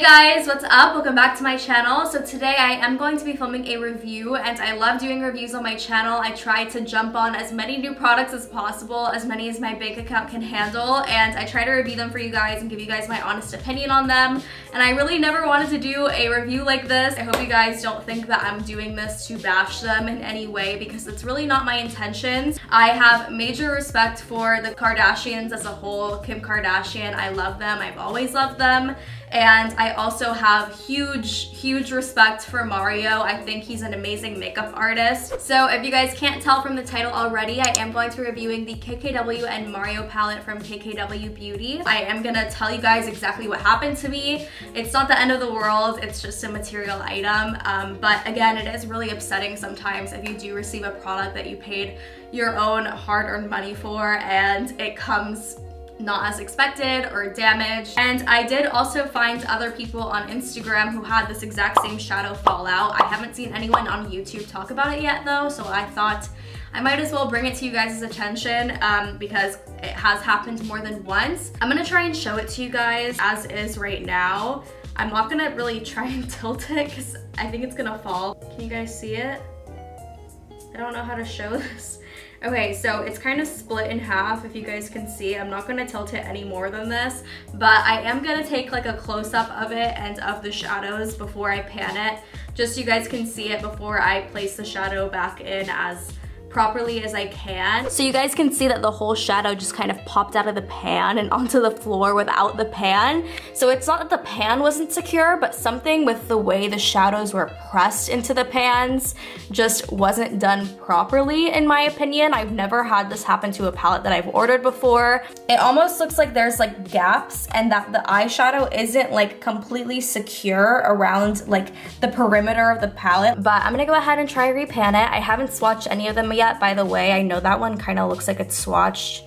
guys, what's up? Welcome back to my channel. So today I am going to be filming a review, and I love doing reviews on my channel. I try to jump on as many new products as possible, as many as my bank account can handle, and I try to review them for you guys and give you guys my honest opinion on them. And I really never wanted to do a review like this. I hope you guys don't think that I'm doing this to bash them in any way, because it's really not my intentions. I have major respect for the Kardashians as a whole. Kim Kardashian, I love them. I've always loved them. And I also have huge respect for Mario. I think he's an amazing makeup artist. So if you guys can't tell from the title already, I am going to be reviewing the KKW and Mario palette from KKW Beauty. I am gonna tell you guys exactly what happened to me. It's not the end of the world, it's just a material item. But again, it is really upsetting sometimes if you do receive a product that you paid your own hard-earned money for and it comes not as expected or damaged. And I did also find other people on Instagram who had this exact same shadow fallout. I haven't seen anyone on YouTube talk about it yet though, so I thought I might as well bring it to you guys' attention because it has happened more than once. I'm gonna try and show it to you guys as is right now. I'm not gonna really try and tilt it because I think it's gonna fall. Can you guys see it? I don't know how to show this. Okay, so it's kind of split in half, if you guys can see. I'm not gonna tilt it any more than this, but I am gonna take like a close-up of it and of the shadows before I pan it, just so you guys can see it before I place the shadow back in as properly as I can. So you guys can see that the whole shadow just kind of popped out of the pan and onto the floor without the pan. So it's not that the pan wasn't secure, but something with the way the shadows were pressed into the pans just wasn't done properly, in my opinion. I've never had this happen to a palette that I've ordered before. It almost looks like there's like gaps and that the eyeshadow isn't like completely secure around like the perimeter of the palette. But I'm gonna go ahead and try repan it. I haven't swatched any of them yet, by the way. I know that one kind of looks like it's swatched,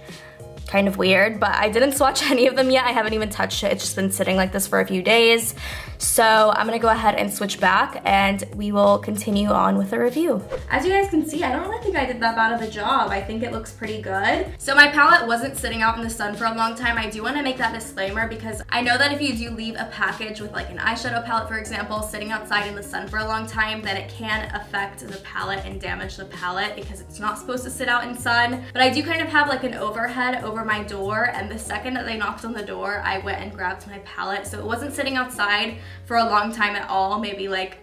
kind of weird, but I didn't swatch any of them yet. I haven't even touched it. It's just been sitting like this for a few days. So I'm gonna go ahead and switch back and we will continue on with the review. As you guys can see, I don't really think I did that bad of a job. I think it looks pretty good. So my palette wasn't sitting out in the sun for a long time. I do wanna make that disclaimer because I know that if you do leave a package with like an eyeshadow palette, for example, sitting outside in the sun for a long time, then it can affect the palette and damage the palette because it's not supposed to sit out in sun. But I do kind of have like an overhead over my door, and the second that they knocked on the door, I went and grabbed my palette. So it wasn't sitting outside for a long time at all, maybe like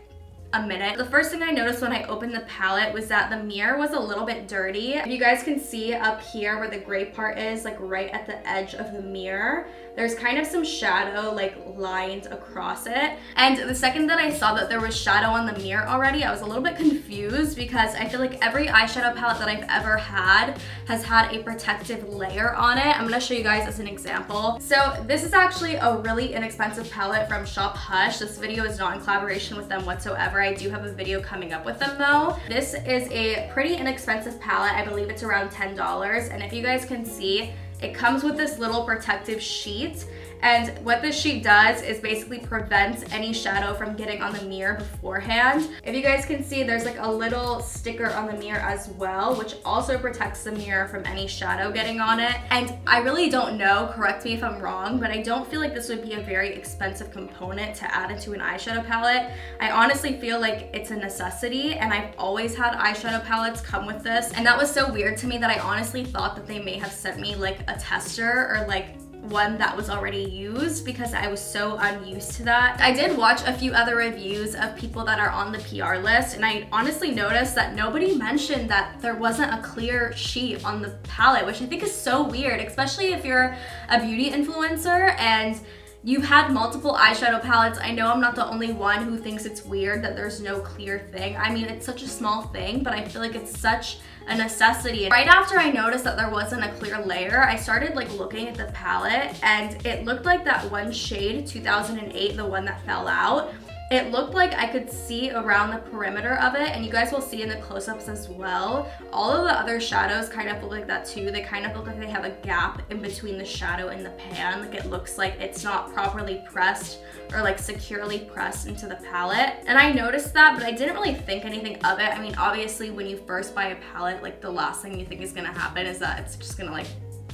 a minute. The first thing I noticed when I opened the palette was that the mirror was a little bit dirty. If you guys can see up here where the gray part is, like right at the edge of the mirror, there's kind of some shadow like lined across it. And the second that I saw that there was shadow on the mirror already, I was a little bit confused because I feel like every eyeshadow palette that I've ever had has had a protective layer on it. I'm gonna show you guys as an example. So this is actually a really inexpensive palette from Shop Hush. This video is not in collaboration with them whatsoever. I do have a video coming up with them though. This is a pretty inexpensive palette. I believe it's around $10. And if you guys can see, it comes with this little protective sheet. And what this sheet does is basically prevents any shadow from getting on the mirror beforehand. If you guys can see, there's like a little sticker on the mirror as well, which also protects the mirror from any shadow getting on it. And I really don't know, correct me if I'm wrong, but I don't feel like this would be a very expensive component to add into an eyeshadow palette. I honestly feel like it's a necessity, and I've always had eyeshadow palettes come with this. And that was so weird to me that I honestly thought that they may have sent me like a tester or like one that was already used because I was so unused to that. I did watch a few other reviews of people that are on the PR list, and I honestly noticed that nobody mentioned that there wasn't a clear sheet on the palette, which I think is so weird, especially if you're a beauty influencer and you've had multiple eyeshadow palettes. I know I'm not the only one who thinks it's weird that there's no clear thing. I mean, it's such a small thing, but I feel like it's such a necessity. Right after I noticed that there wasn't a clear layer, I started like looking at the palette, and it looked like that one shade, 2008, the one that fell out. It looked like I could see around the perimeter of it, and you guys will see in the close-ups as well. All of the other shadows kind of look like that too. They kind of look like they have a gap in between the shadow and the pan. Like it looks like it's not properly pressed or like securely pressed into the palette. And I noticed that, but I didn't really think anything of it. I mean, obviously when you first buy a palette, like the last thing you think is gonna happen is that it's just gonna like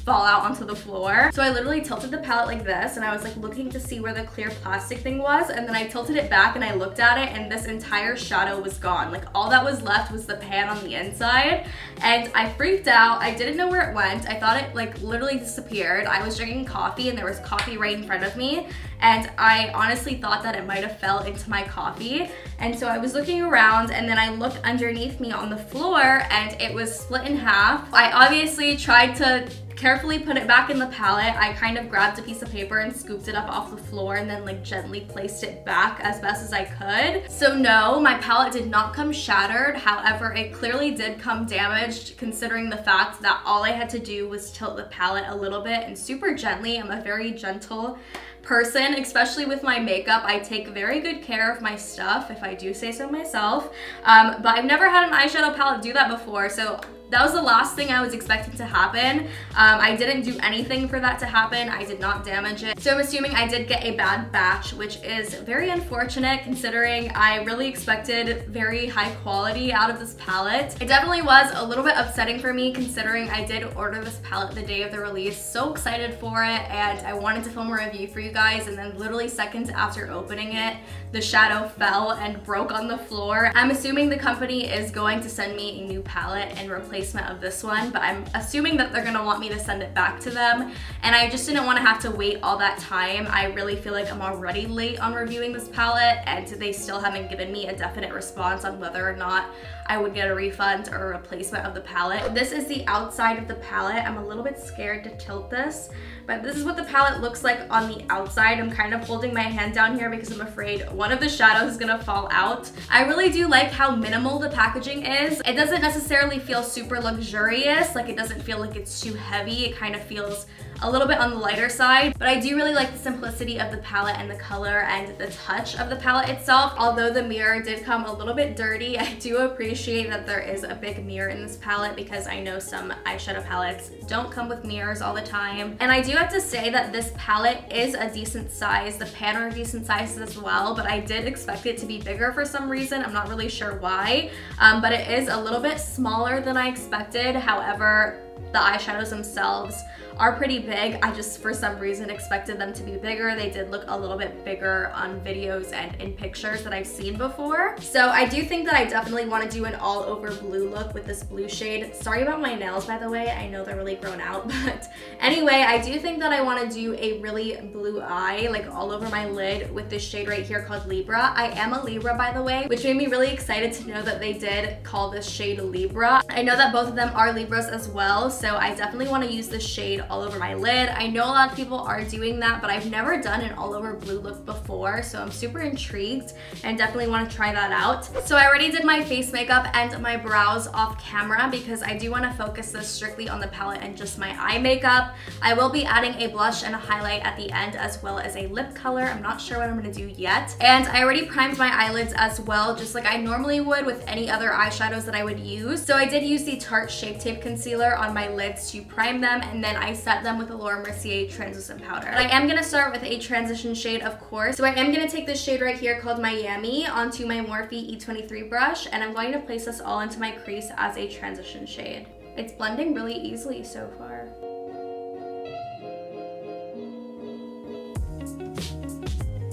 fall out onto the floor. So I literally tilted the palette like this, and I was like looking to see where the clear plastic thing was, and then I tilted it back and I looked at it, and this entire shadow was gone. Like all that was left was the pan on the inside, and I freaked out. I didn't know where it went. I thought it like literally disappeared. I was drinking coffee and there was coffee right in front of me, and I honestly thought that it might have fell into my coffee. And so I was looking around, and then I looked underneath me on the floor, and it was split in half. I obviously tried to carefully put it back in the palette. I kind of grabbed a piece of paper and scooped it up off the floor, and then like gently placed it back as best as I could. So no, my palette did not come shattered. However, it clearly did come damaged, considering the fact that all I had to do was tilt the palette a little bit and super gently. I'm a very gentle person, especially with my makeup. I take very good care of my stuff, if I do say so myself. But I've never had an eyeshadow palette do that before, so that was the last thing I was expecting to happen. I didn't do anything for that to happen. I did not damage it. So I'm assuming I did get a bad batch, which is very unfortunate considering I really expected very high quality out of this palette. It definitely was a little bit upsetting for me considering I did order this palette the day of the release. So excited for it, and I wanted to film a review for you guys, and then literally seconds after opening it, the shadow fell and broke on the floor. I'm assuming the company is going to send me a new palette in replacement of this one, but I'm assuming that they're gonna want me to send it back to them, and I just didn't want to have to wait all that time. I really feel like I'm already late on reviewing this palette, and they still haven't given me a definite response on whether or not I would get a refund or a replacement of the palette. This is the outside of the palette. I'm a little bit scared to tilt this, but this is what the palette looks like on the outside. I'm kind of holding my hand down here because I'm afraid one of the shadows is gonna fall out. I really do like how minimal the packaging is. It doesn't necessarily feel super luxurious, like it doesn't feel like it's too heavy. It kind of feels a little bit on the lighter side, but I do really like the simplicity of the palette and the color and the touch of the palette itself. Although the mirror did come a little bit dirty, I do appreciate that there is a big mirror in this palette because I know some eyeshadow palettes don't come with mirrors all the time. And I do have to say that this palette is a decent size. The pan are decent sizes as well, but I did expect it to be bigger for some reason. I'm not really sure why, but it is a little bit smaller than I expected. However, the eyeshadows themselves are pretty big. I just, for some reason, expected them to be bigger. They did look a little bit bigger on videos and in pictures that I've seen before. So I do think that I definitely want to do an all over blue look with this blue shade. Sorry about my nails, by the way. I know they're really grown out, but anyway, I do think that I want to do a really blue eye, like all over my lid with this shade right here called Libra. I am a Libra, by the way, which made me really excited to know that they did call this shade Libra. I know that both of them are Libras as well, so I definitely want to use this shade all over my lid. I know a lot of people are doing that, but I've never done an all over blue look before, so I'm super intrigued and definitely want to try that out. So I already did my face makeup and my brows off camera because I do want to focus this strictly on the palette and just my eye makeup. I will be adding a blush and a highlight at the end as well as a lip color. I'm not sure what I'm going to do yet. And I already primed my eyelids as well, just like I normally would with any other eyeshadows that I would use. So I did use the Tarte Shape Tape Concealer on my lids to prime them, and then I set them with a Laura Mercier translucent powder. I am going to start with a transition shade, of course. So I am going to take this shade right here called Miami onto my Morphe E23 brush, and I'm going to place this all into my crease as a transition shade. It's blending really easily so far.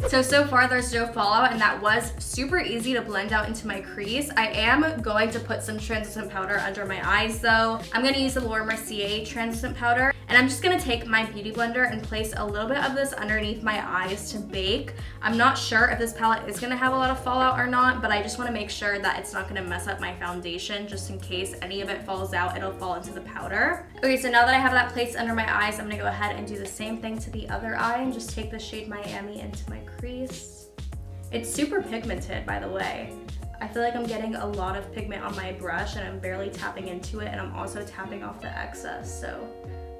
So far there's no fallout, and that was super easy to blend out into my crease. I am going to put some translucent powder under my eyes though. I'm going to use the Laura Mercier translucent powder, and I'm just going to take my beauty blender and place a little bit of this underneath my eyes to bake. I'm not sure if this palette is going to have a lot of fallout or not, but I just want to make sure that it's not going to mess up my foundation. Just in case any of it falls out, it'll fall into the powder. Okay, so now that I have that placed under my eyes, I'm going to go ahead and do the same thing to the other eye and just take the shade Miami into my crease. It's super pigmented, by the way. I feel like I'm getting a lot of pigment on my brush and I'm barely tapping into it, and I'm also tapping off the excess, so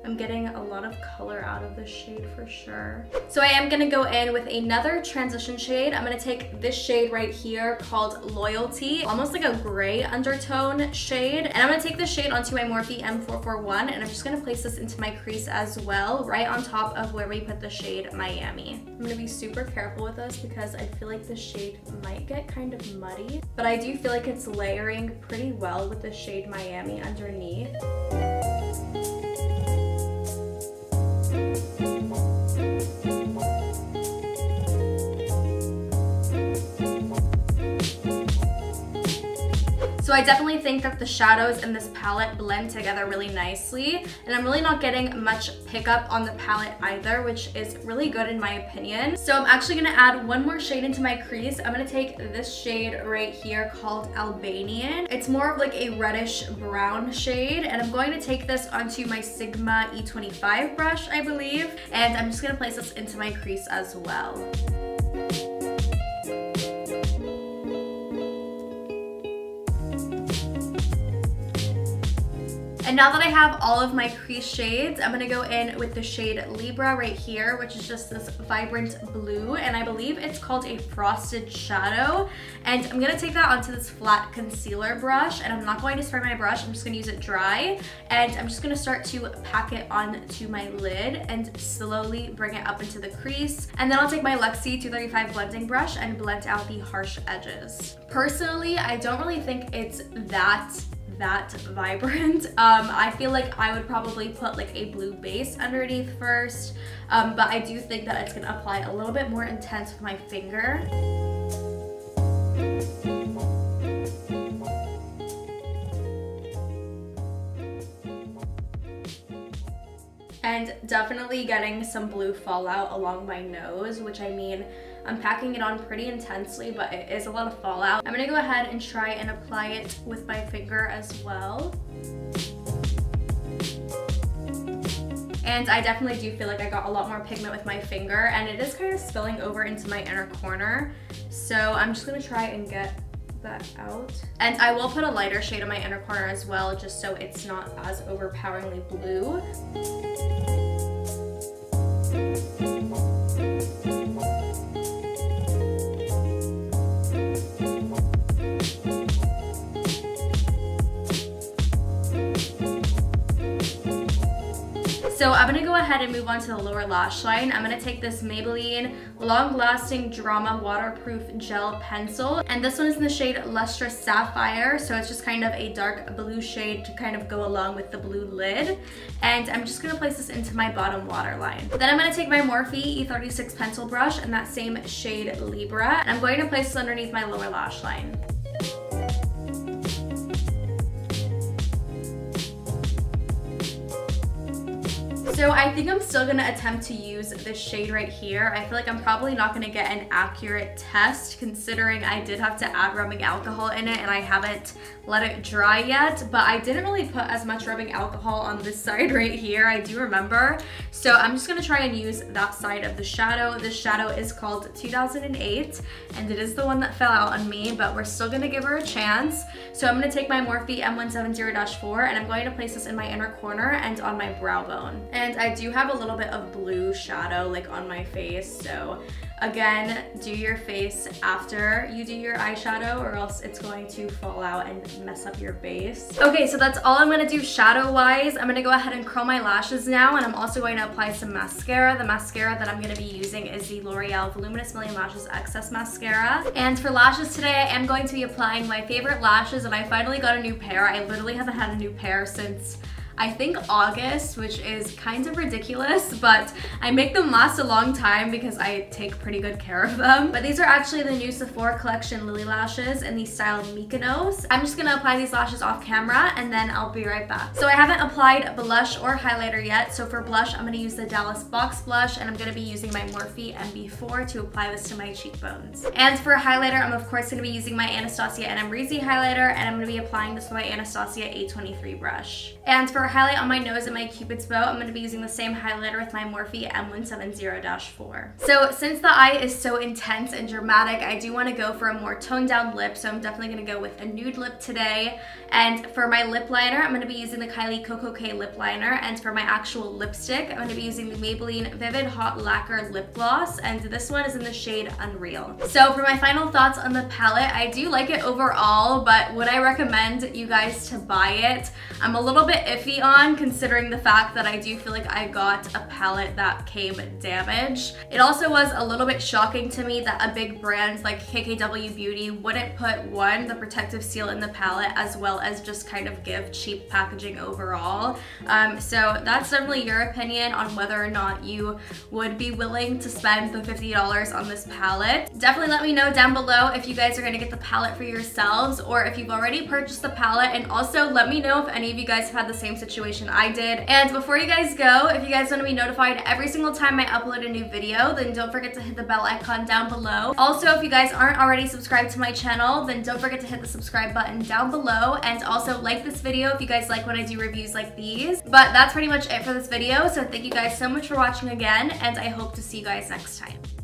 I'm getting a lot of color out of this shade for sure. So I am gonna go in with another transition shade. I'm gonna take this shade right here called Loyalty, almost like a gray undertone shade. And I'm gonna take this shade onto my Morphe M441, and I'm just gonna place this into my crease as well, right on top of where we put the shade Miami. I'm gonna be super careful with this because I feel like the shade might get kind of muddy, but I do feel like it's layering pretty well with the shade Miami underneath. So I definitely think that the shadows in this palette blend together really nicely, and I'm really not getting much pickup on the palette either, which is really good in my opinion. So I'm actually gonna add one more shade into my crease. I'm gonna take this shade right here called Albanian. It's more of like a reddish brown shade, and I'm going to take this onto my Sigma E25 brush, I believe, and I'm just gonna place this into my crease as well. And now that I have all of my crease shades, I'm gonna go in with the shade Libra right here, which is just this vibrant blue, and I believe it's called a frosted shadow. And I'm gonna take that onto this flat concealer brush, and I'm not going to spray my brush, I'm just gonna use it dry. And I'm just gonna start to pack it onto my lid and slowly bring it up into the crease. And then I'll take my Luxie 235 blending brush and blend out the harsh edges. Personally, I don't really think it's that vibrant. I feel like I would probably put like a blue base underneath first, but I do think that it's gonna apply a little bit more intense with my finger. And definitely getting some blue fallout along my nose, which I mean, I'm packing it on pretty intensely, but it is a lot of fallout. I'm gonna go ahead and try and apply it with my finger as well. And I definitely do feel like I got a lot more pigment with my finger, and it is kind of spilling over into my inner corner. So I'm just gonna try and get that out. And I will put a lighter shade on my inner corner as well, just so it's not as overpoweringly blue. So I'm gonna go ahead and move on to the lower lash line. I'm gonna take this Maybelline Long Lasting Drama Waterproof Gel Pencil, and this one is in the shade Lustrous Sapphire, so it's just kind of a dark blue shade to kind of go along with the blue lid. And I'm just gonna place this into my bottom waterline. Then I'm gonna take my Morphe E36 pencil brush in that same shade Libra, and I'm going to place this underneath my lower lash line. So I think I'm still gonna attempt to use this shade right here. I feel like I'm probably not gonna get an accurate test, considering I did have to add rubbing alcohol in it and I haven't let it dry yet, but I didn't really put as much rubbing alcohol on this side right here, I do remember. So I'm just gonna try and use that side of the shadow. This shadow is called 2008, and it is the one that fell out on me, but we're still gonna give her a chance. So I'm gonna take my Morphe M170-4, and I'm going to place this in my inner corner and on my brow bone. And I do have a little bit of blue shadow like on my face, so again, do your face after you do your eyeshadow, or else it's going to fall out and mess up your base. Okay, so that's all I'm gonna do shadow wise. I'm gonna go ahead and curl my lashes now, and I'm also going to apply some mascara. The mascara that I'm gonna be using is the L'Oreal Voluminous Million Lashes Excess Mascara. And for lashes today, I am going to be applying my favorite lashes, and I finally got a new pair. I literally haven't had a new pair since I think August, which is kind of ridiculous, but I make them last a long time because I take pretty good care of them. But these are actually the new Sephora Collection Lily Lashes in the style Mykonos. I'm just gonna apply these lashes off camera and then I'll be right back. So I haven't applied blush or highlighter yet, so for blush, I'm gonna use the Dallas Box Blush, and I'm gonna be using my Morphe MB4 to apply this to my cheekbones. And for highlighter, I'm of course gonna be using my Anastasia NM Reezy highlighter, and I'm gonna be applying this with my Anastasia A23 brush. And for highlight on my nose and my Cupid's bow, I'm going to be using the same highlighter with my Morphe M170-4. So since the eye is so intense and dramatic, I do want to go for a more toned down lip, so I'm definitely going to go with a nude lip today. And for my lip liner, I'm going to be using the Kylie Coco K lip liner, and for my actual lipstick, I'm going to be using the Maybelline Vivid Hot Lacquer Lip Gloss, and this one is in the shade Unreal. So for my final thoughts on the palette, I do like it overall, but would I recommend you guys to buy it? I'm a little bit iffy iffy on, considering the fact that I do feel like I got a palette that came damaged. It also was a little bit shocking to me that a big brand like KKW Beauty wouldn't put, one, the protective seal in the palette, as well as just kind of give cheap packaging overall. So that's definitely your opinion on whether or not you would be willing to spend the $50 on this palette. Definitely let me know down below if you guys are gonna get the palette for yourselves, or if you've already purchased the palette, and also let me know if any of you guys have had the same situation I did. And before you guys go, if you guys want to be notified every single time I upload a new video, then don't forget to hit the bell icon down below. Also, if you guys aren't already subscribed to my channel, then don't forget to hit the subscribe button down below, and also like this video if you guys like when I do reviews like these. But that's pretty much it for this video, so thank you guys so much for watching again, and I hope to see you guys next time.